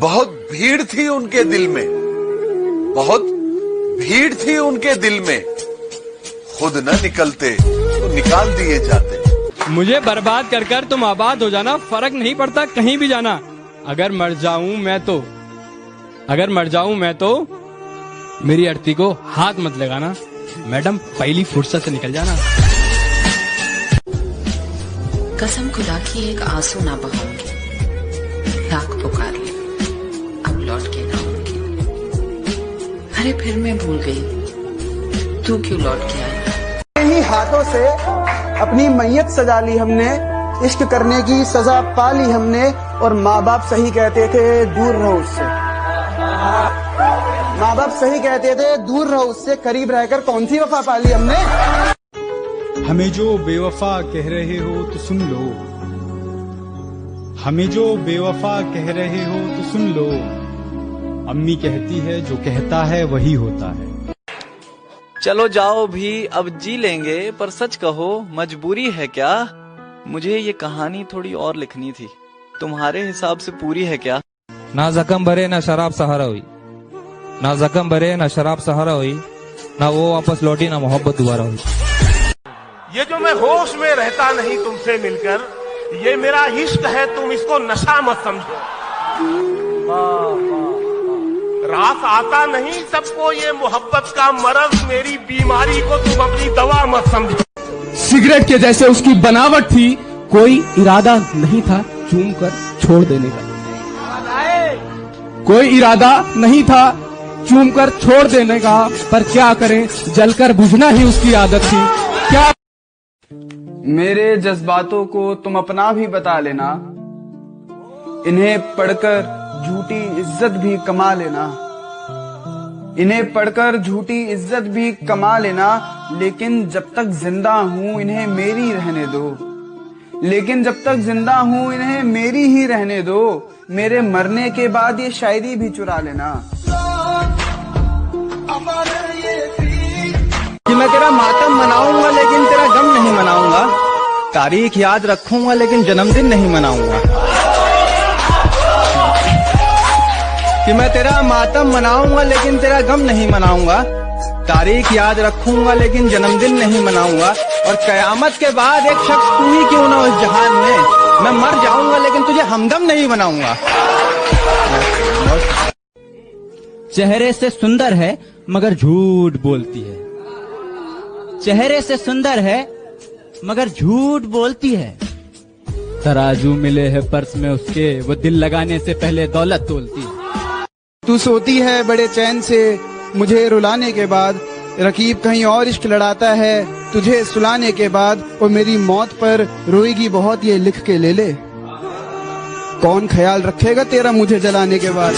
बहुत भीड़ थी उनके दिल में, बहुत भीड़ थी उनके दिल में, खुद न निकलते तो निकाल दिए जाते। मुझे बर्बाद कर कर तुम आबाद हो जाना, फर्क नहीं पड़ता कहीं भी जाना। अगर मर जाऊं मैं तो मेरी अर्थी को हाथ मत लगाना। मैडम पहली फुर्सत से निकल जाना। कसम खुदा की एक आंसू ना बहाऊंगी, लाख पुकार ले अब लौट के ना आऊंगी। अरे फिर मैं भूल गई, तू क्यों लौट के आया। ही हाथों से अपनी मैयत सजा ली हमने, इश्क करने की सजा पा ली हमने। और माँ बाप सही कहते थे दूर रहो उससे, माँ बाप सही कहते थे दूर रहो उससे, करीब रहकर कौन सी वफा पा ली हमने। हमें जो बेवफा कह रहे हो तो सुन लो, हमें जो बेवफा कह रहे हो तो सुन लो। अम्मी कहती है जो कहता है वही होता है। चलो जाओ भी, अब जी लेंगे, पर सच कहो मजबूरी है क्या। मुझे ये कहानी थोड़ी और लिखनी थी, तुम्हारे हिसाब से पूरी है क्या। ना जख्म भरे ना शराब सहारा हुई, ना जख्म भरे ना शराब सहारा हुई, ना वो वापस लौटी ना मोहब्बत दोबारा हुई। ये जो मैं होश में रहता नहीं तुमसे मिलकर, ये मेरा इश्क है, तुम इसको नशा मत समझो। रास आता नहीं सबको ये मोहब्बत का मरज, मेरी बीमारी को तुम अपनी दवा मत समझो। सिगरेट के जैसे उसकी बनावट थी, कोई इरादा नहीं था चूम कर छोड़ देने का, कोई इरादा नहीं था चूम कर छोड़ देने का। पर क्या करें, जलकर बुझना ही उसकी आदत थी। क्या मेरे जज्बातों को तुम अपना भी बता लेना, इन्हें पढ़कर झूठी इज्जत भी कमा लेना, इन्हें पढ़कर झूठी इज्जत भी कमा लेना। लेकिन जब तक जिंदा हूँ इन्हें मेरी रहने दो, लेकिन जब तक जिंदा हूँ इन्हें मेरी ही रहने दो। मेरे मरने के बाद ये शायरी भी चुरा लेना। कि मैं तेरा मातम मनाऊंगा लेकिन तेरा गम नहीं मनाऊंगा, तारीख याद रखूंगा लेकिन जन्मदिन नहीं मनाऊंगा। कि मैं तेरा मातम मनाऊंगा लेकिन तेरा गम नहीं मनाऊंगा, तारीख याद रखूंगा लेकिन जन्मदिन नहीं मनाऊंगा। और कयामत के बाद एक शख्स तू ही क्यों ना उस जहान में, मैं मर जाऊंगा लेकिन तुझे हमदम नहीं बनाऊंगा। चेहरे से सुंदर है मगर झूठ बोलती है, चेहरे से सुंदर है मगर झूठ बोलती है। तराजू मिले है पर्स में उसके, वो दिल लगाने से पहले दौलत तोलती है। तू सोती है बड़े चैन से मुझे रुलाने के बाद, रकीब कहीं और इश्क लड़ाता है तुझे सुलाने के बाद। और मेरी मौत पर रोएगी बहुत ये लिख के ले ले, कौन ख्याल रखेगा तेरा मुझे जलाने के बाद।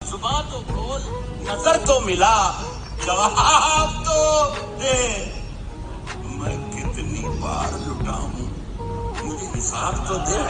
सुबह तो बोल, नजर तो मिला, जवाब तो दे। मैं कितनी बार लुटाऊं, मुझे हिसाब तो दे।